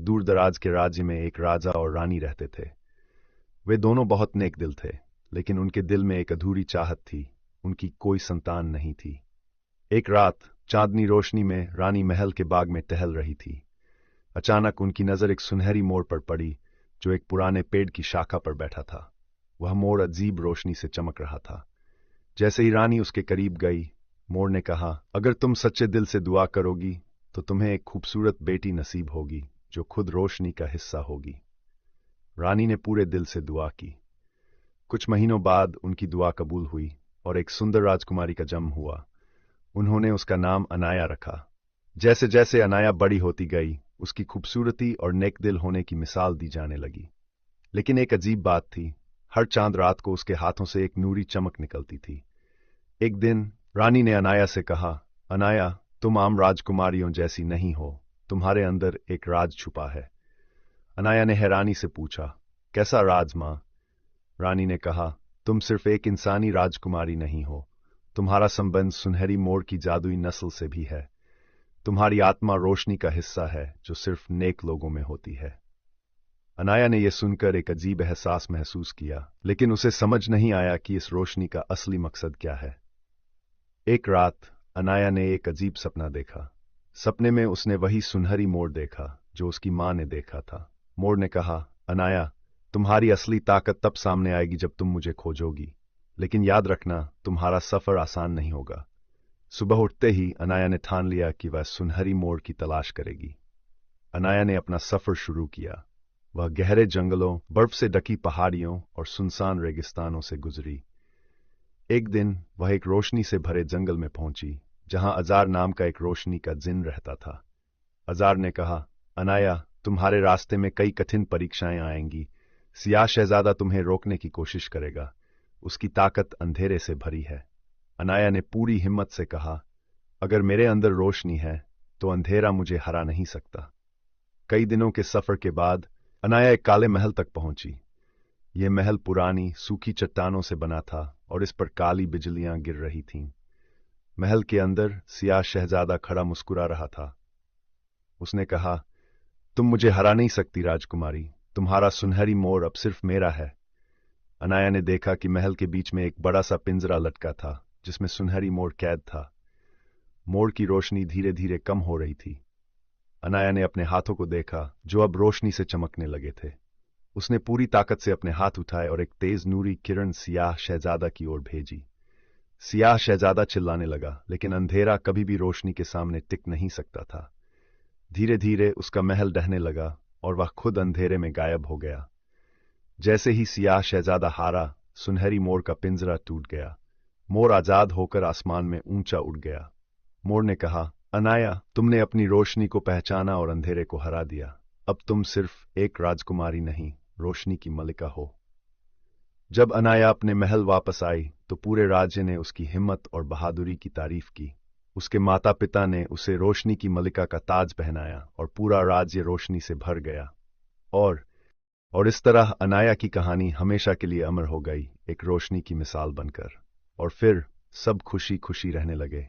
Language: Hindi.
दूर दराज के राज्य में एक राजा और रानी रहते थे। वे दोनों बहुत नेक दिल थे, लेकिन उनके दिल में एक अधूरी चाहत थी। उनकी कोई संतान नहीं थी। एक रात चांदनी रोशनी में रानी महल के बाग में टहल रही थी। अचानक उनकी नजर एक सुनहरी मोर पर पड़ी, जो एक पुराने पेड़ की शाखा पर बैठा था। वह मोर अजीब रोशनी से चमक रहा था। जैसे ही रानी उसके करीब गई, मोर ने कहा, अगर तुम सच्चे दिल से दुआ करोगी तो तुम्हें एक खूबसूरत बेटी नसीब होगी, जो खुद रोशनी का हिस्सा होगी। रानी ने पूरे दिल से दुआ की। कुछ महीनों बाद उनकी दुआ कबूल हुई और एक सुंदर राजकुमारी का जन्म हुआ। उन्होंने उसका नाम अनाया रखा। जैसे जैसे अनाया बड़ी होती गई, उसकी खूबसूरती और नेक दिल होने की मिसाल दी जाने लगी। लेकिन एक अजीब बात थी, हर चांद रात को उसके हाथों से एक नूरी चमक निकलती थी। एक दिन रानी ने अनाया से कहा, अनाया, तुम आम राजकुमारियों जैसी नहीं हो, तुम्हारे अंदर एक राज छुपा है। अनाया ने हैरानी से पूछा, कैसा राज मां? रानी ने कहा, तुम सिर्फ एक इंसानी राजकुमारी नहीं हो, तुम्हारा संबंध सुनहरी मोर की जादुई नस्ल से भी है। तुम्हारी आत्मा रोशनी का हिस्सा है, जो सिर्फ नेक लोगों में होती है। अनाया ने यह सुनकर एक अजीब एहसास महसूस किया, लेकिन उसे समझ नहीं आया कि इस रोशनी का असली मकसद क्या है। एक रात अनाया ने एक अजीब सपना देखा। सपने में उसने वही सुनहरी मोर देखा जो उसकी मां ने देखा था। मोर ने कहा, अनाया, तुम्हारी असली ताकत तब सामने आएगी जब तुम मुझे खोजोगी, लेकिन याद रखना, तुम्हारा सफर आसान नहीं होगा। सुबह उठते ही अनाया ने ठान लिया कि वह सुनहरी मोर की तलाश करेगी। अनाया ने अपना सफर शुरू किया। वह गहरे जंगलों, बर्फ से ढकी पहाड़ियों और सुनसान रेगिस्तानों से गुजरी। एक दिन वह एक रोशनी से भरे जंगल में पहुंची, जहां अजार नाम का एक रोशनी का जिन रहता था। अजार ने कहा, अनाया, तुम्हारे रास्ते में कई कठिन परीक्षाएं आएंगी। सियाह शहजादा तुम्हें रोकने की कोशिश करेगा। उसकी ताकत अंधेरे से भरी है। अनाया ने पूरी हिम्मत से कहा, अगर मेरे अंदर रोशनी है तो अंधेरा मुझे हरा नहीं सकता। कई दिनों के सफर के बाद अनाया एक काले महल तक पहुंची। यह महल पुरानी सूखी चट्टानों से बना था और इस पर काली बिजलियां गिर रही थीं। महल के अंदर सियाह शहजादा खड़ा मुस्कुरा रहा था। उसने कहा, तुम मुझे हरा नहीं सकती राजकुमारी, तुम्हारा सुनहरी मोर अब सिर्फ मेरा है। अनाया ने देखा कि महल के बीच में एक बड़ा सा पिंजरा लटका था, जिसमें सुनहरी मोर कैद था। मोर की रोशनी धीरे धीरे कम हो रही थी। अनाया ने अपने हाथों को देखा, जो अब रोशनी से चमकने लगे थे। उसने पूरी ताकत से अपने हाथ उठाए और एक तेज नूरी किरण सियाह शहजादा की ओर भेजी। सियाह शहजादा चिल्लाने लगा, लेकिन अंधेरा कभी भी रोशनी के सामने टिक नहीं सकता था। धीरे धीरे उसका महल ढहने लगा और वह खुद अंधेरे में गायब हो गया। जैसे ही सियाह शहजादा हारा, सुनहरी मोर का पिंजरा टूट गया। मोर आजाद होकर आसमान में ऊंचा उड़ गया। मोर ने कहा, अनाया, तुमने अपनी रोशनी को पहचाना और अंधेरे को हरा दिया। अब तुम सिर्फ एक राजकुमारी नहीं, रोशनी की मलिका हो। जब अनाया अपने महल वापस आई तो पूरे राज्य ने उसकी हिम्मत और बहादुरी की तारीफ की। उसके माता पिता ने उसे रोशनी की मलिका का ताज पहनाया और पूरा राज्य रोशनी से भर गया। और इस तरह अनाया की कहानी हमेशा के लिए अमर हो गई, एक रोशनी की मिसाल बनकर। और फिर सब खुशी खुशी रहने लगे।